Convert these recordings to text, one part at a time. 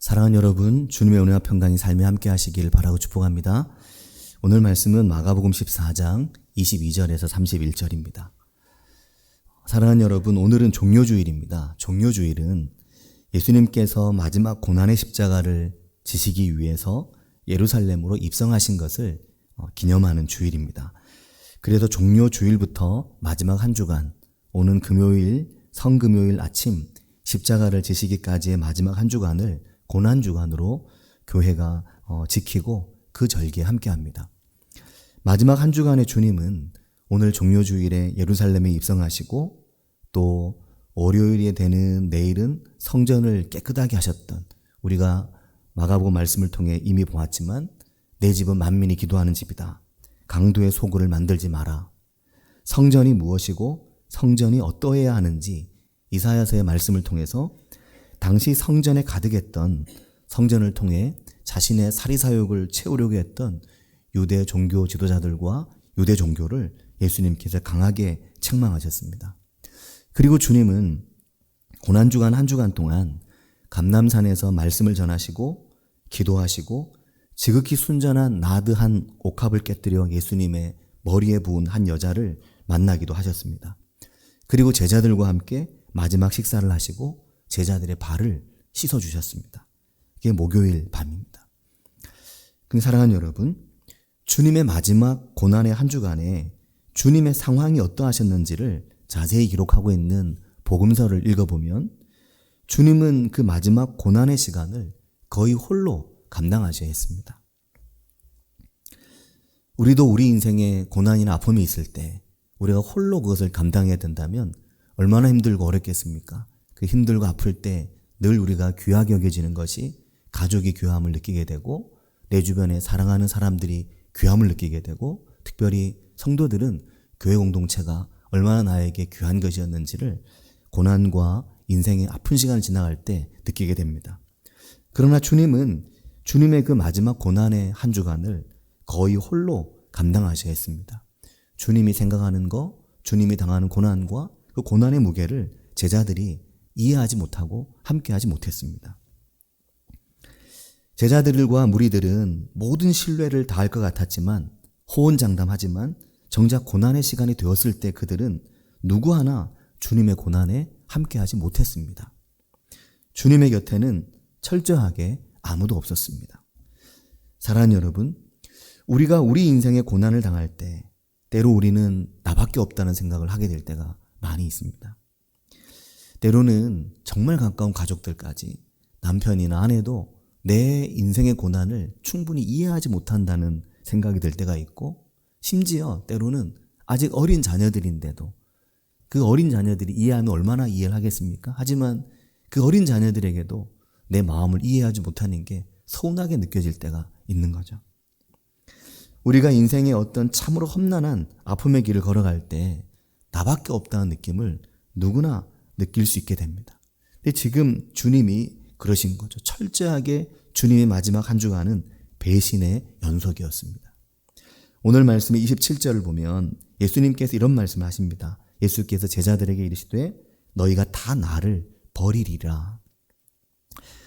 사랑하는 여러분, 주님의 은혜와 평강이 삶에 함께 하시길 바라고 축복합니다. 오늘 말씀은 마가복음 14장 22절에서 31절입니다. 사랑하는 여러분, 오늘은 종료주일입니다. 종료주일은 예수님께서 마지막 고난의 십자가를 지시기 위해서 예루살렘으로 입성하신 것을 기념하는 주일입니다. 그래서 종료주일부터 마지막 한 주간, 오는 금요일, 성금요일 아침 십자가를 지시기까지의 마지막 한 주간을 고난주간으로 교회가 지키고 그 절기에 함께합니다. 마지막 한 주간의 주님은 오늘 종료주일에 예루살렘에 입성하시고 또 월요일이 되는 내일은 성전을 깨끗하게 하셨던, 우리가 마가복음 말씀을 통해 이미 보았지만 내 집은 만민이 기도하는 집이다. 강도의 소굴을 만들지 마라. 성전이 무엇이고 성전이 어떠해야 하는지 이사야서의 말씀을 통해서 당시 성전에 가득했던, 성전을 통해 자신의 사리사욕을 채우려고 했던 유대 종교 지도자들과 유대 종교를 예수님께서 강하게 책망하셨습니다. 그리고 주님은 고난주간 한 주간 동안 감람산에서 말씀을 전하시고 기도하시고 지극히 순전한 나드 한 옥합을 깨뜨려 예수님의 머리에 부은 한 여자를 만나기도 하셨습니다. 그리고 제자들과 함께 마지막 식사를 하시고 제자들의 발을 씻어주셨습니다. 이게 목요일 밤입니다. 사랑하는 여러분, 주님의 마지막 고난의 한 주간에 주님의 상황이 어떠하셨는지를 자세히 기록하고 있는 복음서를 읽어보면 주님은 그 마지막 고난의 시간을 거의 홀로 감당하셔야 했습니다. 우리도 우리 인생에 고난이나 아픔이 있을 때 우리가 홀로 그것을 감당해야 된다면 얼마나 힘들고 어렵겠습니까? 그 힘들고 아플 때 늘 우리가 귀하게 여겨지는 것이 가족이 귀함을 느끼게 되고 내 주변에 사랑하는 사람들이 귀함을 느끼게 되고 특별히 성도들은 교회 공동체가 얼마나 나에게 귀한 것이었는지를 고난과 인생의 아픈 시간을 지나갈 때 느끼게 됩니다. 그러나 주님은 주님의 그 마지막 고난의 한 주간을 거의 홀로 감당하셔야 했습니다. 주님이 생각하는 것, 주님이 당하는 고난과 그 고난의 무게를 제자들이 이해하지 못하고 함께하지 못했습니다. 제자들과 무리들은 모든 신뢰를 다할 것 같았지만 호언장담하지만 정작 고난의 시간이 되었을 때 그들은 누구 하나 주님의 고난에 함께하지 못했습니다. 주님의 곁에는 철저하게 아무도 없었습니다. 사랑하는 여러분, 우리가 우리 인생의 고난을 당할 때 때로 우리는 나밖에 없다는 생각을 하게 될 때가 많이 있습니다. 때로는 정말 가까운 가족들까지 남편이나 아내도 내 인생의 고난을 충분히 이해하지 못한다는 생각이 들 때가 있고, 심지어 때로는 아직 어린 자녀들인데도 그 어린 자녀들이 이해하면 얼마나 이해를 하겠습니까? 하지만 그 어린 자녀들에게도 내 마음을 이해하지 못하는 게 서운하게 느껴질 때가 있는 거죠. 우리가 인생의 어떤 참으로 험난한 아픔의 길을 걸어갈 때 나밖에 없다는 느낌을 누구나 느낄 수 있게 됩니다. 근데 지금 주님이 그러신 거죠. 철저하게 주님의 마지막 한 주간은 배신의 연속이었습니다. 오늘 말씀의 27절을 보면 예수님께서 이런 말씀을 하십니다. 예수께서 제자들에게 이르시되 너희가 다 나를 버리리라.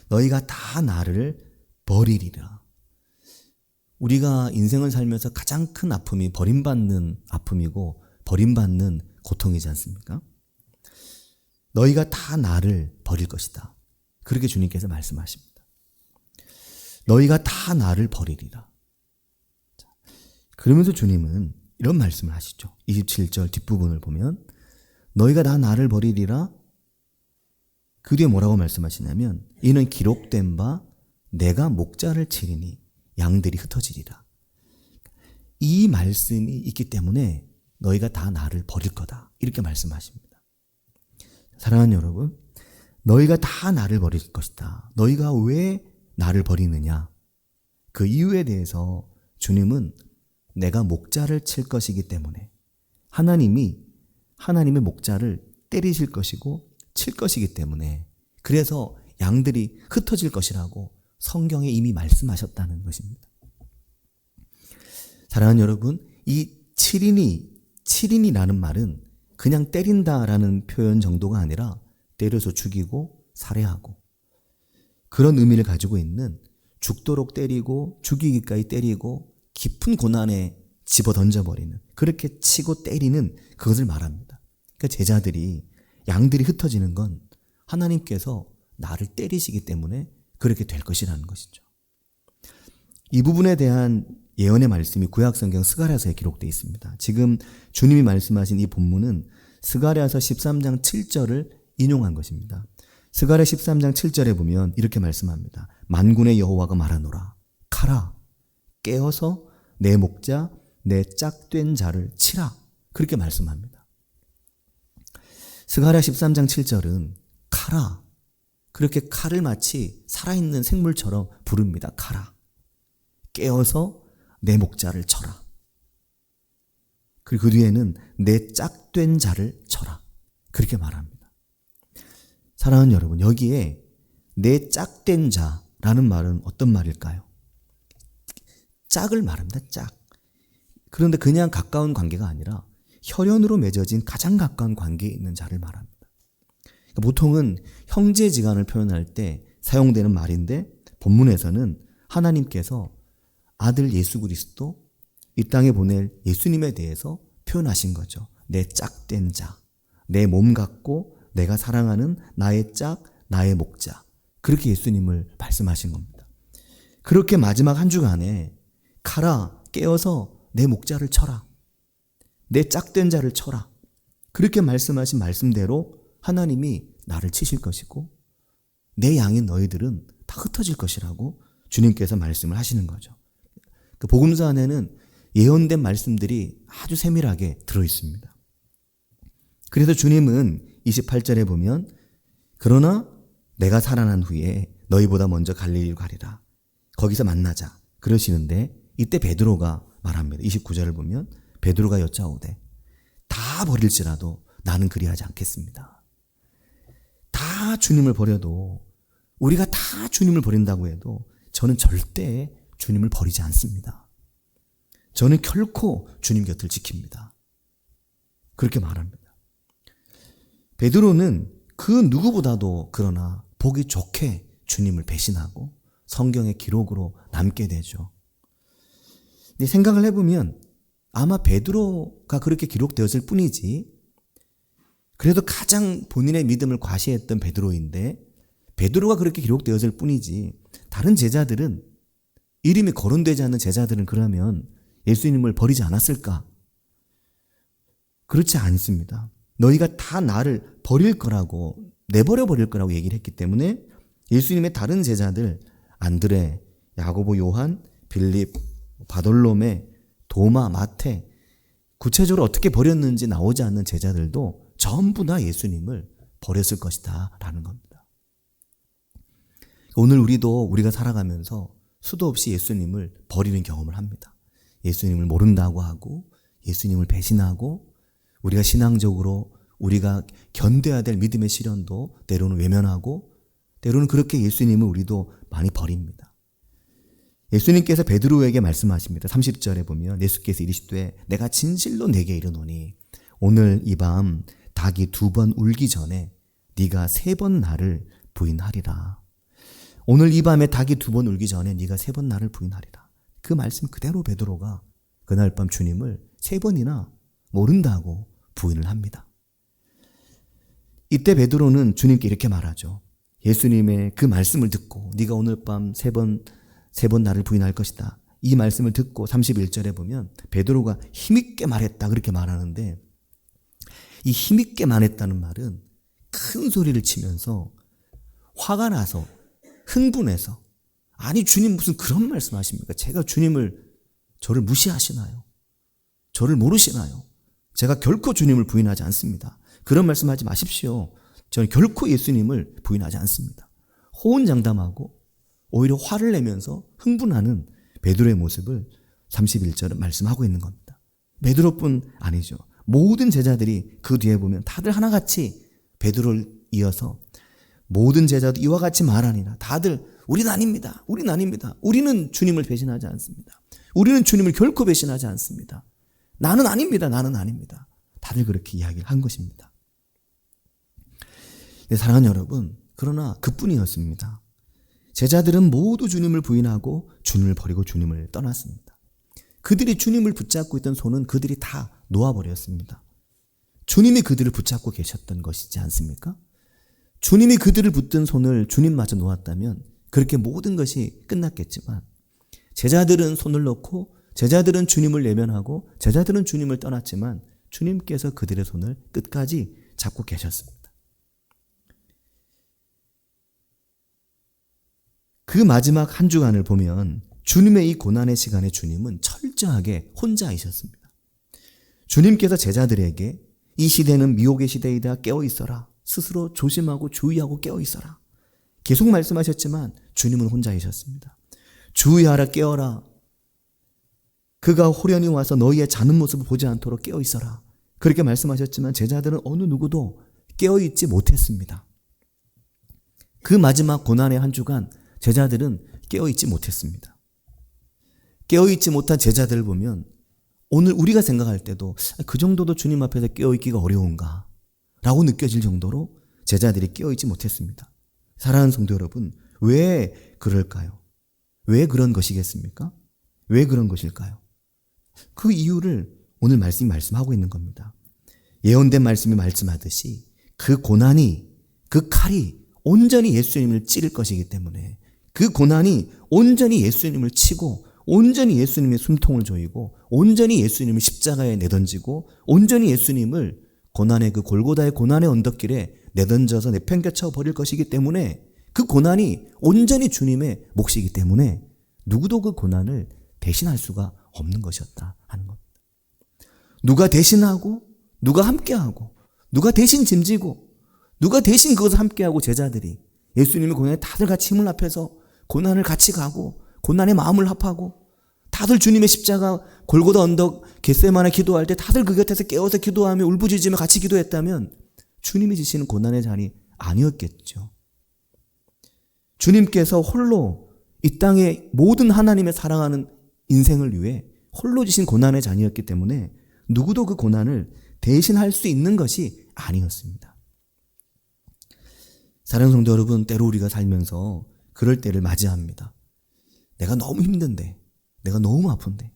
너희가 다 나를 버리리라. 우리가 인생을 살면서 가장 큰 아픔이 버림받는 아픔이고 버림받는 고통이지 않습니까? 너희가 다 나를 버릴 것이다. 그렇게 주님께서 말씀하십니다. 너희가 다 나를 버리리라. 그러면서 주님은 이런 말씀을 하시죠. 27절 뒷부분을 보면 너희가 다 나를 버리리라. 그 뒤에 뭐라고 말씀하시냐면 이는 기록된 바 내가 목자를 치리니 양들이 흩어지리라. 이 말씀이 있기 때문에 너희가 다 나를 버릴 거다. 이렇게 말씀하십니다. 사랑하는 여러분, 너희가 다 나를 버릴 것이다. 너희가 왜 나를 버리느냐? 그 이유에 대해서 주님은 내가 목자를 칠 것이기 때문에, 하나님이 하나님의 목자를 때리실 것이고 칠 것이기 때문에, 그래서 양들이 흩어질 것이라고 성경에 이미 말씀하셨다는 것입니다. 사랑하는 여러분, 이 7인이라는 말은 그냥 때린다라는 표현 정도가 아니라 때려서 죽이고 살해하고 그런 의미를 가지고 있는 죽도록 때리고 죽이기까지 때리고 깊은 고난에 집어 던져버리는, 그렇게 치고 때리는 그것을 말합니다. 그러니까 제자들이, 양들이 흩어지는 건 하나님께서 나를 때리시기 때문에 그렇게 될 것이라는 것이죠. 이 부분에 대한 예언의 말씀이 구약성경 스가랴서에 기록되어 있습니다. 지금 주님이 말씀하신 이 본문은 스가랴서 13장 7절을 인용한 것입니다. 스가랴 13장 7절에 보면 이렇게 말씀합니다. 만군의 여호와가 말하노라. 가라, 깨어서 내 목자, 내 짝된 자를 치라. 그렇게 말씀합니다. 스가랴 13장 7절은 가라, 그렇게 칼을 마치 살아있는 생물처럼 부릅니다. 가라, 깨어서 내 목자를 쳐라. 그리고 그 뒤에는 내 짝된 자를 쳐라. 그렇게 말합니다. 사랑하는 여러분, 여기에 내 짝된 자라는 말은 어떤 말일까요? 짝을 말합니다. 짝. 그런데 그냥 가까운 관계가 아니라 혈연으로 맺어진 가장 가까운 관계에 있는 자를 말합니다. 그러니까 보통은 형제지간을 표현할 때 사용되는 말인데, 본문에서는 하나님께서 아들 예수 그리스도, 이 땅에 보낼 예수님에 대해서 표현하신 거죠. 내 짝된 자, 내 몸 같고 내가 사랑하는 나의 짝, 나의 목자. 그렇게 예수님을 말씀하신 겁니다. 그렇게 마지막 한 주간에 가라, 깨어서 내 목자를 쳐라, 내 짝된 자를 쳐라, 그렇게 말씀하신 말씀대로 하나님이 나를 치실 것이고 내 양인 너희들은 다 흩어질 것이라고 주님께서 말씀을 하시는 거죠. 그 복음서 안에는 예언된 말씀들이 아주 세밀하게 들어있습니다. 그래서 주님은 28절에 보면 그러나 내가 살아난 후에 너희보다 먼저 갈릴리로 가리라, 거기서 만나자 그러시는데, 이때 베드로가 말합니다. 29절을 보면 베드로가 여짜오되 다 버릴지라도 나는 그리하지 않겠습니다. 다 주님을 버려도, 우리가 다 주님을 버린다고 해도 저는 절대 주님을 버리지 않습니다. 저는 결코 주님 곁을 지킵니다. 그렇게 말합니다. 베드로는 그 누구보다도 그러나 보기 좋게 주님을 배신하고 성경의 기록으로 남게 되죠. 근데 생각을 해보면 아마 베드로가 그렇게 기록되었을 뿐이지, 그래도 가장 본인의 믿음을 과시했던 베드로인데 베드로가 그렇게 기록되었을 뿐이지, 다른 제자들은, 이름이 거론되지 않는 제자들은 그러면 예수님을 버리지 않았을까? 그렇지 않습니다. 너희가 다 나를 버릴 거라고, 내버려 버릴 거라고 얘기를 했기 때문에 예수님의 다른 제자들, 안드레, 야고보, 요한, 빌립, 바돌로메, 도마, 마태, 구체적으로 어떻게 버렸는지 나오지 않는 제자들도 전부 다 예수님을 버렸을 것이다 라는 겁니다. 오늘 우리가 살아가면서 수도 없이 예수님을 버리는 경험을 합니다. 예수님을 모른다고 하고 예수님을 배신하고, 우리가 신앙적으로 우리가 견뎌야 될 믿음의 시련도 때로는 외면하고, 때로는 그렇게 예수님을 우리도 많이 버립니다. 예수님께서 베드로에게 말씀하십니다. 30절에 보면 예수께서 이르시되 내가 진실로 내게 이르노니 오늘 이 밤 닭이 2번 울기 전에 네가 3번 나를 부인하리라. 오늘 이 밤에 닭이 2번 울기 전에 네가 3번 나를 부인하리라. 그 말씀 그대로 베드로가 그날 밤 주님을 3번이나 모른다고 부인을 합니다. 이때 베드로는 주님께 이렇게 말하죠. 예수님의 그 말씀을 듣고 네가 오늘 밤 3번 나를 부인할 것이다, 이 말씀을 듣고 31절에 보면 베드로가 힘있게 말했다 그렇게 말하는데, 이 힘있게 말했다는 말은 큰 소리를 치면서 화가 나서 흥분해서, 아니 주님 무슨 그런 말씀하십니까? 제가 저를 무시하시나요? 저를 모르시나요? 제가 결코 주님을 부인하지 않습니다. 그런 말씀하지 마십시오. 저는 결코 예수님을 부인하지 않습니다. 호언장담하고 오히려 화를 내면서 흥분하는 베드로의 모습을 31절은 말씀하고 있는 겁니다. 베드로뿐 아니죠. 모든 제자들이 그 뒤에 보면 다들 하나같이 베드로를 이어서 모든 제자도 이와 같이 말하니라. 다들 우리는 아닙니다. 우리는 아닙니다. 우리는 주님을 배신하지 않습니다. 우리는 주님을 결코 배신하지 않습니다. 나는 아닙니다. 나는 아닙니다. 다들 그렇게 이야기를 한 것입니다. 네, 사랑하는 여러분, 그러나 그뿐이었습니다. 제자들은 모두 주님을 부인하고 주님을 버리고 주님을 떠났습니다. 그들이 주님을 붙잡고 있던 손은 그들이 다 놓아버렸습니다. 주님이 그들을 붙잡고 계셨던 것이지 않습니까? 주님이 그들을 붙든 손을 주님마저 놓았다면 그렇게 모든 것이 끝났겠지만, 제자들은 손을 놓고 제자들은 주님을 외면하고 제자들은 주님을 떠났지만 주님께서 그들의 손을 끝까지 잡고 계셨습니다. 그 마지막 한 주간을 보면 주님의 이 고난의 시간에 주님은 철저하게 혼자이셨습니다. 주님께서 제자들에게 이 시대는 미혹의 시대이다, 깨어 있어라, 스스로 조심하고 주의하고 깨어 있어라, 계속 말씀하셨지만 주님은 혼자이셨습니다. 주의하라, 깨어라, 그가 호련히 와서 너희의 자는 모습을 보지 않도록 깨어 있어라, 그렇게 말씀하셨지만 제자들은 어느 누구도 깨어 있지 못했습니다. 그 마지막 고난의 한 주간 제자들은 깨어 있지 못했습니다. 깨어 있지 못한 제자들을 보면 오늘 우리가 생각할 때도 그 정도도 주님 앞에서 깨어 있기가 어려운가 라고 느껴질 정도로 제자들이 깨어 있지 못했습니다. 사랑하는 성도 여러분, 왜 그럴까요? 왜 그런 것이겠습니까? 왜 그런 것일까요? 그 이유를 오늘 말씀이 말씀하고 있는 겁니다. 예언된 말씀이 말씀하듯이 그 고난이, 그 칼이 온전히 예수님을 찌를 것이기 때문에, 그 고난이 온전히 예수님을 치고 온전히 예수님의 숨통을 조이고 온전히 예수님을 십자가에 내던지고 온전히 예수님을 고난의 그 골고다의 고난의 언덕길에 내던져서 내팽개쳐 버릴 것이기 때문에, 그 고난이 온전히 주님의 몫이기 때문에 누구도 그 고난을 대신할 수가 없는 것이었다 하는 겁니다. 누가 대신하고 누가 함께하고 누가 대신 짐지고 누가 대신 그것을 함께하고, 제자들이 예수님의 고난에 다들 같이 힘을 합해서 고난을 같이 가고 고난의 마음을 합하고 다들 주님의 십자가 골고다 언덕 겟세마네 기도할 때 다들 그 곁에서 깨어서 기도하며 울부짖으며 같이 기도했다면 주님이 지시는 고난의 잔이 아니었겠죠. 주님께서 홀로 이 땅의 모든 하나님의 사랑하는 인생을 위해 홀로 지신 고난의 잔이었기 때문에 누구도 그 고난을 대신할 수 있는 것이 아니었습니다. 사랑하는 성도 여러분, 때로 우리가 살면서 그럴 때를 맞이합니다. 내가 너무 힘든데, 내가 너무 아픈데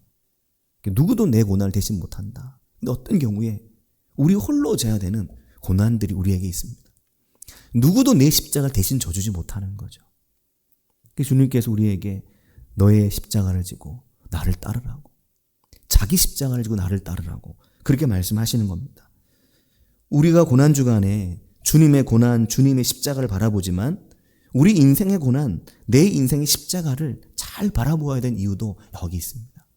누구도 내 고난을 대신 못한다. 근데 어떤 경우에 우리 홀로 져야 되는 고난들이 우리에게 있습니다. 누구도 내 십자가를 대신 져주지 못하는 거죠. 주님께서 우리에게 너의 십자가를 지고 나를 따르라고, 자기 십자가를 지고 나를 따르라고 그렇게 말씀하시는 겁니다. 우리가 고난주간에 주님의 고난, 주님의 십자가를 바라보지만 우리 인생의 고난, 내 인생의 십자가를 잘 바라보아야 되는 이유도 여기 있습니다.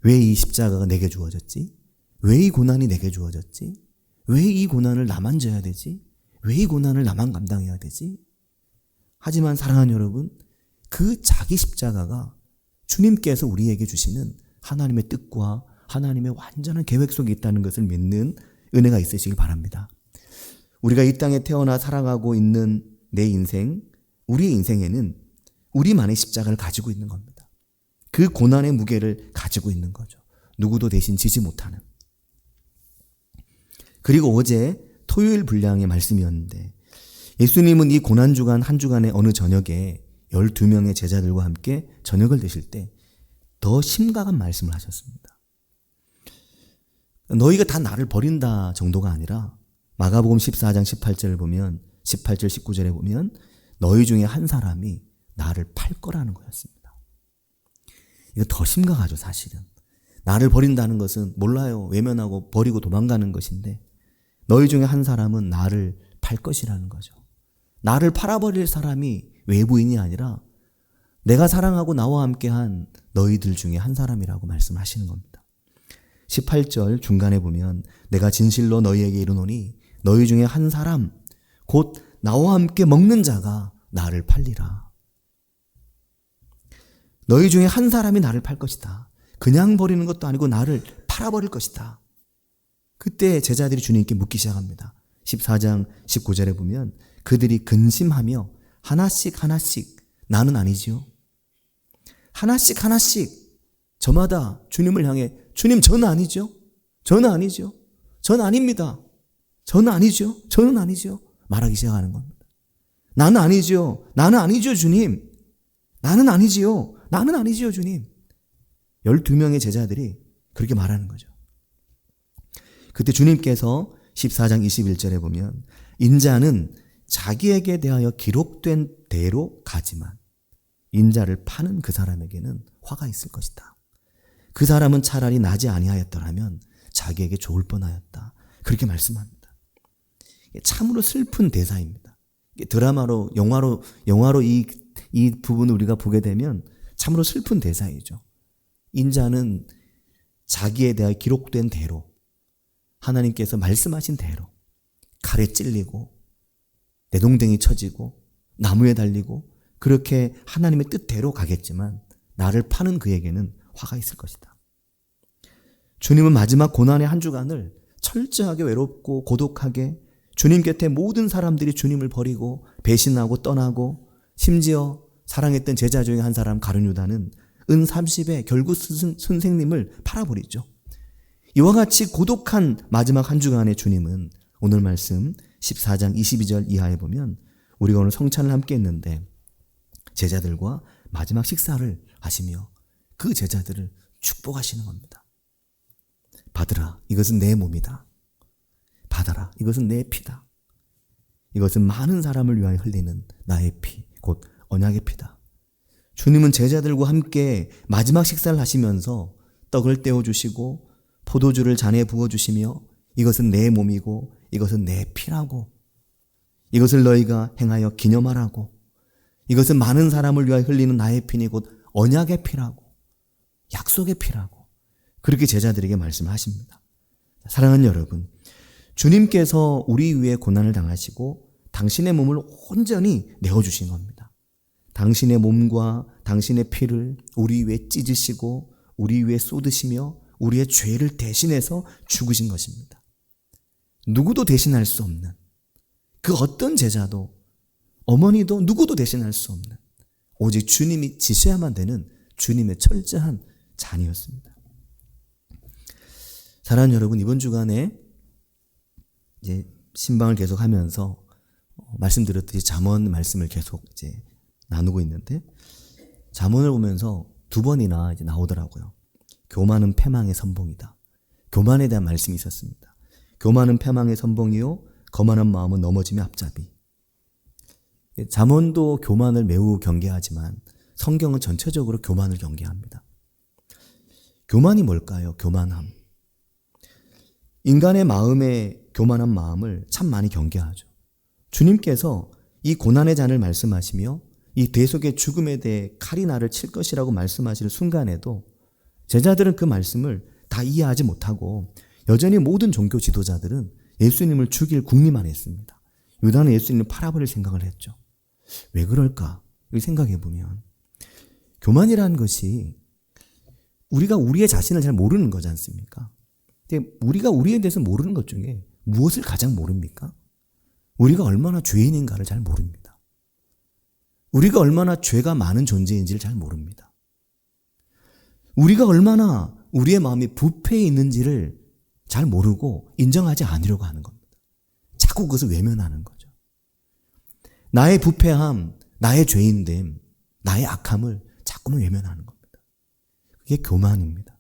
왜 이 십자가가 내게 주어졌지? 왜 이 고난이 내게 주어졌지? 왜 이 고난을 나만 져야 되지? 왜 이 고난을 나만 감당해야 되지? 하지만 사랑하는 여러분, 그 자기 십자가가 주님께서 우리에게 주시는 하나님의 뜻과 하나님의 완전한 계획 속에 있다는 것을 믿는 은혜가 있으시길 바랍니다. 우리가 이 땅에 태어나 살아가고 있는 내 인생, 우리의 인생에는 우리만의 십자가를 가지고 있는 겁니다. 그 고난의 무게를 가지고 있는 거죠. 누구도 대신 지지 못하는. 그리고 어제 토요일 분량의 말씀이었는데, 예수님은 이 고난주간 한 주간의 어느 저녁에 12명의 제자들과 함께 저녁을 드실 때 더 심각한 말씀을 하셨습니다. 너희가 다 나를 버린다 정도가 아니라, 마가복음 14장 18절을 보면, 18절 19절에 보면 너희 중에 한 사람이 나를 팔 거라는 거였습니다. 이거 더 심각하죠. 사실은 나를 버린다는 것은 몰라요, 외면하고 버리고 도망가는 것인데, 너희 중에 한 사람은 나를 팔 것이라는 거죠. 나를 팔아버릴 사람이 외부인이 아니라 내가 사랑하고 나와 함께한 너희들 중에 한 사람이라고 말씀하시는 겁니다. 18절 중간에 보면 내가 진실로 너희에게 이르노니 너희 중에 한 사람 곧 나와 함께 먹는 자가 나를 팔리라. 너희 중에 한 사람이 나를 팔 것이다. 그냥 버리는 것도 아니고 나를 팔아버릴 것이다. 그때 제자들이 주님께 묻기 시작합니다. 14장 19절에 보면 그들이 근심하며 하나씩 하나씩, 나는 아니지요, 하나씩 하나씩 저마다 주님을 향해, 주님 저는 아니죠, 저는 아니죠, 저는 아닙니다, 저는 아니죠, 저는 아니죠 말하기 시작하는 겁니다. 나는 아니지요. 나는 아니지요, 주님. 나는 아니지요. 나는 아니지요, 주님. 12명의 제자들이 그렇게 말하는 거죠. 그때 주님께서 14장 21절에 보면 인자는 자기에게 대하여 기록된 대로 가지만 인자를 파는 그 사람에게는 화가 있을 것이다. 그 사람은 차라리 나지 아니하였더라면 자기에게 좋을 뻔하였다. 그렇게 말씀합니다. 참으로 슬픈 대사입니다. 드라마로 영화로 이 부분을 우리가 보게 되면 참으로 슬픈 대사이죠. 인자는 자기에 대하여 기록된 대로 하나님께서 말씀하신 대로 칼에 찔리고 내동댕이 쳐지고 나무에 달리고 그렇게 하나님의 뜻대로 가겠지만 나를 파는 그에게는 화가 있을 것이다. 주님은 마지막 고난의 한 주간을 철저하게 외롭고 고독하게 주님 곁에 모든 사람들이 주님을 버리고 배신하고 떠나고 심지어 사랑했던 제자 중에 한 사람 가룟유다는 은 30에 결국 선생님을 팔아버리죠. 이와 같이 고독한 마지막 한 주간의 주님은 오늘 말씀 14장 22절 이하에 보면 우리가 오늘 성찬을 함께 했는데 제자들과 마지막 식사를 하시며 그 제자들을 축복하시는 겁니다. 받으라, 이것은 내 몸이다. 받아라, 이것은 내 피다. 이것은 많은 사람을 위하여 흘리는 나의 피, 곧 언약의 피다. 주님은 제자들과 함께 마지막 식사를 하시면서 떡을 떼어주시고 포도주를 잔에 부어주시며 이것은 내 몸이고 이것은 내 피라고, 이것을 너희가 행하여 기념하라고, 이것은 많은 사람을 위하여 흘리는 나의 피니 곧 언약의 피라고, 약속의 피라고 그렇게 제자들에게 말씀하십니다. 사랑하는 여러분, 주님께서 우리 위해 고난을 당하시고 당신의 몸을 온전히 내어주신 겁니다. 당신의 몸과 당신의 피를 우리 위해 찢으시고 우리 위해 쏟으시며 우리의 죄를 대신해서 죽으신 것입니다. 누구도 대신할 수 없는, 그 어떤 제자도 어머니도 누구도 대신할 수 없는, 오직 주님이 지셔야만 되는 주님의 철저한 잔이었습니다. 사랑하는 여러분, 이번 주간에 이제 신방을 계속하면서 말씀드렸듯이 잠언 말씀을 계속 이제 나누고 있는데 잠언을 보면서 두 번이나 이제 나오더라고요. 교만은 패망의 선봉이다. 교만에 대한 말씀이 있었습니다. 교만은 패망의 선봉이요 거만한 마음은 넘어짐의 앞잡이. 잠언도 교만을 매우 경계하지만 성경은 전체적으로 교만을 경계합니다. 교만이 뭘까요? 교만함. 인간의 마음에 교만한 마음을 참 많이 경계하죠. 주님께서 이 고난의 잔을 말씀하시며 이 대속의 죽음에 대해 칼이 나를 칠 것이라고 말씀하시는 순간에도 제자들은 그 말씀을 다 이해하지 못하고 여전히 모든 종교 지도자들은 예수님을 죽일 궁리만 했습니다. 유다는 예수님을 팔아버릴 생각을 했죠. 왜 그럴까? 이걸 생각해 보면 교만이라는 것이 우리가 우리의 자신을 잘 모르는 거지 않습니까? 근데 우리가 우리에 대해서 모르는 것 중에 무엇을 가장 모릅니까? 우리가 얼마나 죄인인가를 잘 모릅니다. 우리가 얼마나 죄가 많은 존재인지를 잘 모릅니다. 우리가 얼마나 우리의 마음이 부패해 있는지를 잘 모르고 인정하지 않으려고 하는 겁니다. 자꾸 그것을 외면하는 거죠. 나의 부패함, 나의 죄인됨, 나의 악함을 자꾸만 외면하는 겁니다. 그게 교만입니다.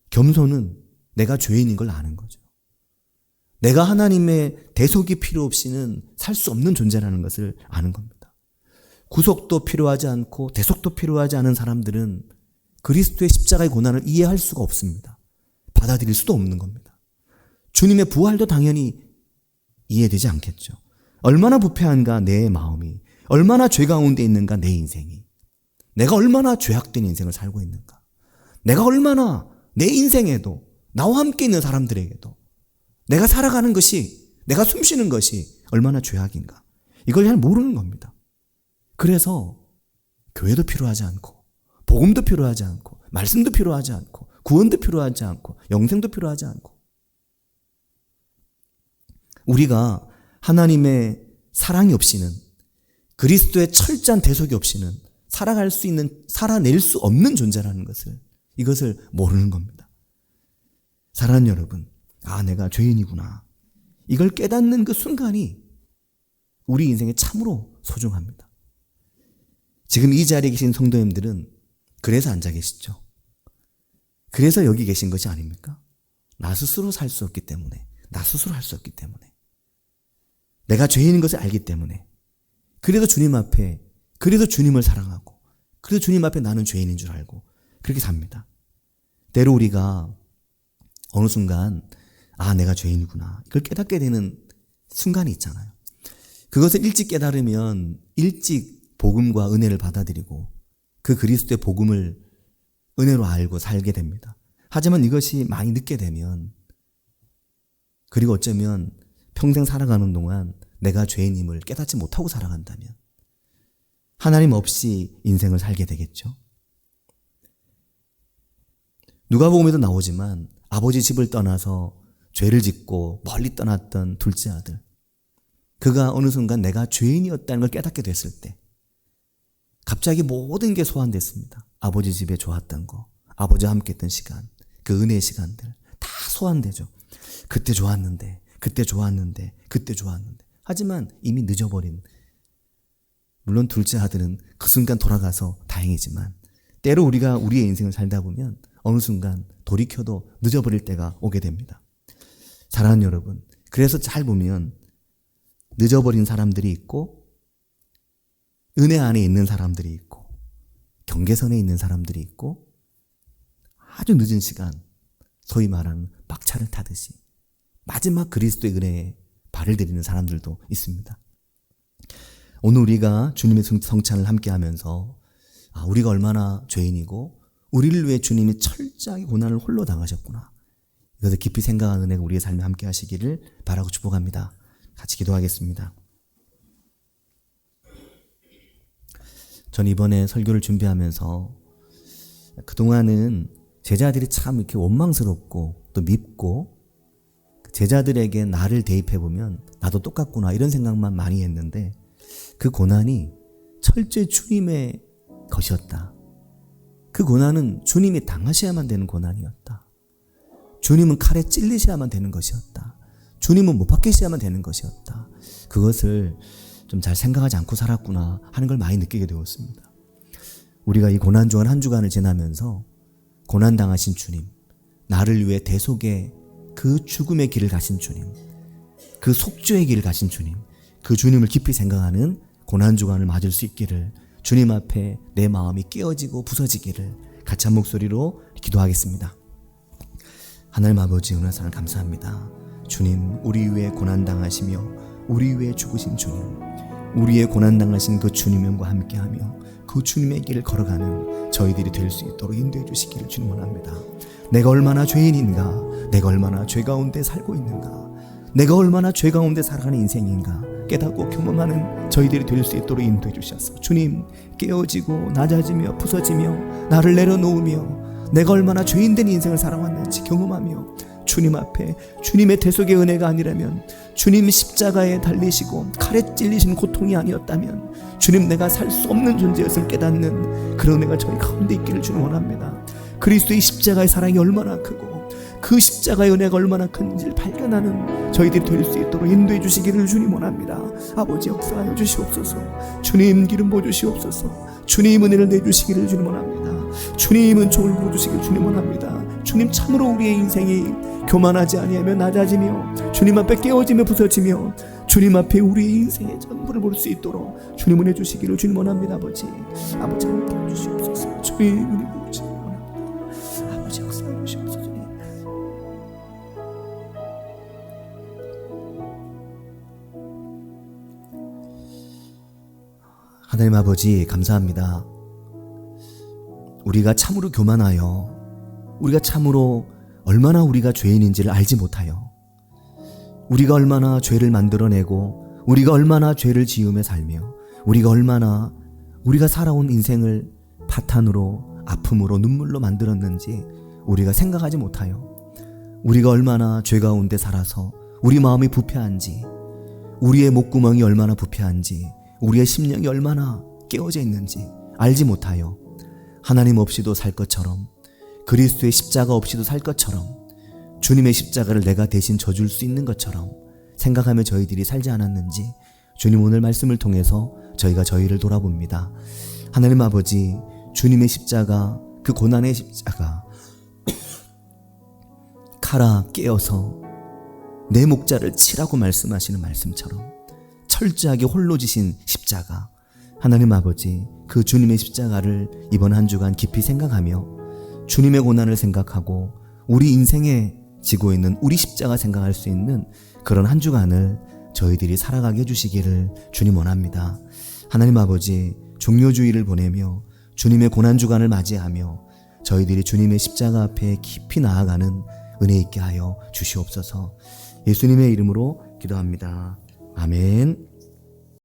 겸손은 내가 죄인인 걸 아는 거죠. 내가 하나님의 대속이 필요 없이는 살 수 없는 존재라는 것을 아는 겁니다. 구속도 필요하지 않고 대속도 필요하지 않은 사람들은 그리스도의 십자가의 고난을 이해할 수가 없습니다. 받아들일 수도 없는 겁니다. 주님의 부활도 당연히 이해되지 않겠죠. 얼마나 부패한가 내 마음이, 얼마나 죄 가운데 있는가 내 인생이, 내가 얼마나 죄악된 인생을 살고 있는가, 내가 얼마나 내 인생에도 나와 함께 있는 사람들에게도 내가 살아가는 것이, 내가 숨쉬는 것이 얼마나 죄악인가, 이걸 잘 모르는 겁니다. 그래서 교회도 필요하지 않고 복음도 필요하지 않고 말씀도 필요하지 않고 구원도 필요하지 않고 영생도 필요하지 않고 우리가 하나님의 사랑이 없이는, 그리스도의 철저한 대속이 없이는 살아낼 수 없는 존재라는 것을, 이것을 모르는 겁니다. 사랑하는 여러분, 아, 내가 죄인이구나, 이걸 깨닫는 그 순간이 우리 인생에 참으로 소중합니다. 지금 이 자리에 계신 성도님들은 그래서 앉아 계시죠. 그래서 여기 계신 것이 아닙니까? 나 스스로 살 수 없기 때문에, 나 스스로 할 수 없기 때문에, 내가 죄인인 것을 알기 때문에, 그래도 주님 앞에, 그래도 주님을 사랑하고, 그래도 주님 앞에 나는 죄인인 줄 알고 그렇게 삽니다. 때로 우리가 어느 순간 내가 죄인이구나 이걸 깨닫게 되는 순간이 있잖아요. 그것을 일찍 깨달으면 일찍 복음과 은혜를 받아들이고 그 그리스도의 복음을 은혜로 알고 살게 됩니다. 하지만 이것이 많이 늦게 되면, 그리고 어쩌면 평생 살아가는 동안 내가 죄인임을 깨닫지 못하고 살아간다면 하나님 없이 인생을 살게 되겠죠. 누가복음에도 나오지만 아버지 집을 떠나서 죄를 짓고 멀리 떠났던 둘째 아들, 그가 어느 순간 내가 죄인이었다는 걸 깨닫게 됐을 때 갑자기 모든 게 소환됐습니다. 아버지 집에 좋았던 거, 아버지와 함께 했던 시간, 그 은혜의 시간들 다 소환되죠. 그때 좋았는데, 그때 좋았는데, 그때 좋았는데. 하지만 이미 늦어버린, 물론 둘째 아들은 그 순간 돌아가서 다행이지만 때로 우리가 우리의 인생을 살다 보면 어느 순간 돌이켜도 늦어버릴 때가 오게 됩니다. 사랑하는 여러분, 그래서 잘 보면 늦어버린 사람들이 있고 은혜 안에 있는 사람들이 있고 경계선에 있는 사람들이 있고 아주 늦은 시간, 소위 말하는 막차를 타듯이 마지막 그리스도의 은혜에 발을 들이는 사람들도 있습니다. 오늘 우리가 주님의 성찬을 함께 하면서 우리가 얼마나 죄인이고 우리를 위해 주님이 철저하게 고난을 홀로 당하셨구나, 이것을 깊이 생각하는 은혜가 우리의 삶에 함께 하시기를 바라고 축복합니다. 같이 기도하겠습니다. 전 이번에 설교를 준비하면서 그동안은 제자들이 참 이렇게 원망스럽고 또 밉고 제자들에게 나를 대입해보면 나도 똑같구나 이런 생각만 많이 했는데 그 고난이 철저히 주님의 것이었다. 그 고난은 주님이 당하셔야만 되는 고난이었다. 주님은 칼에 찔리셔야만 되는 것이었다. 주님은 못 박히셔야만 되는 것이었다. 그것을 좀 잘 생각하지 않고 살았구나 하는 걸 많이 느끼게 되었습니다. 우리가 이 고난 중한 한 주간을 지나면서 고난당하신 주님, 나를 위해 대속의 그 죽음의 길을 가신 주님, 그 속죄의 길을 가신 주님, 그 주님을 깊이 생각하는 고난 주간을 맞을 수 있기를, 주님 앞에 내 마음이 깨어지고 부서지기를 같이 한 목소리로 기도하겠습니다. 하나님 아버지, 은혜와 사랑 감사합니다. 주님, 우리 위해 고난당하시며 우리 위해 죽으신 주님, 우리의 고난당하신 그 주님과 함께하며 그 주님의 길을 걸어가는 저희들이 될 수 있도록 인도해 주시기를 주님 원합니다. 내가 얼마나 죄인인가, 내가 얼마나 죄 가운데 살고 있는가, 내가 얼마나 죄 가운데 살아가는 인생인가 깨닫고 경험하는 저희들이 될 수 있도록 인도해 주셔서 주님, 깨어지고 낮아지며 부서지며 나를 내려놓으며 내가 얼마나 죄인된 인생을 살아왔는지 경험하며 주님 앞에 주님의 대속의 은혜가 아니라면, 주님 십자가에 달리시고 칼에 찔리신 고통이 아니었다면 주님, 내가 살 수 없는 존재였을 깨닫는 그런 은혜가 저희 가운데 있기를 주님 원합니다. 그리스도의 십자가의 사랑이 얼마나 크고 그 십자가의 은혜가 얼마나 큰지를 발견하는 저희들이 될 수 있도록 인도해 주시기를 주님 원합니다. 아버지, 역사하여 주시옵소서. 주님, 기름 부어주시옵소서. 주님, 은혜를 내주시기를 주님 원합니다. 주님, 은총을 부어주시기를 주님 원합니다. 주님, 참으로 우리의 인생이 교만하지 아니하며 낮아지며 주님 앞에 깨어지며 부서지며 주님 앞에 우리의 인생의 전부를 볼 수 있도록 주님 은혜 주시기를 주님 원합니다. 아버지 함께 해주시옵소서. 주님, 은혜 부어주시기를 원합니다. 아버지, 역사해 주시옵소서. 주님, 하나님 아버지 감사합니다. 우리가 참으로 교만하여, 우리가 참으로 얼마나 우리가 죄인인지를 알지 못하여, 우리가 얼마나 죄를 만들어내고 우리가 얼마나 죄를 지으며 살며 우리가 얼마나 우리가 살아온 인생을 파탄으로 아픔으로 눈물로 만들었는지 우리가 생각하지 못하여, 우리가 얼마나 죄 가운데 살아서 우리 마음이 부패한지, 우리의 목구멍이 얼마나 부패한지, 우리의 심령이 얼마나 깨어져 있는지 알지 못하여 하나님 없이도 살 것처럼, 그리스도의 십자가 없이도 살 것처럼, 주님의 십자가를 내가 대신 져줄 수 있는 것처럼 생각하며 저희들이 살지 않았는지 주님 오늘 말씀을 통해서 저희가 저희를 돌아봅니다. 하나님 아버지, 주님의 십자가, 그 고난의 십자가 칼아 깨어서 내 목자를 치라고 말씀하시는 말씀처럼 철저하게 홀로 지신 십자가, 하나님 아버지, 그 주님의 십자가를 이번 한 주간 깊이 생각하며 주님의 고난을 생각하고 우리 인생에 지고 있는 우리 십자가 생각할 수 있는 그런 한 주간을 저희들이 살아가게 해주시기를 주님 원합니다. 하나님 아버지, 종료주의를 보내며 주님의 고난주간을 맞이하며 저희들이 주님의 십자가 앞에 깊이 나아가는 은혜 있게 하여 주시옵소서. 예수님의 이름으로 기도합니다. 아멘.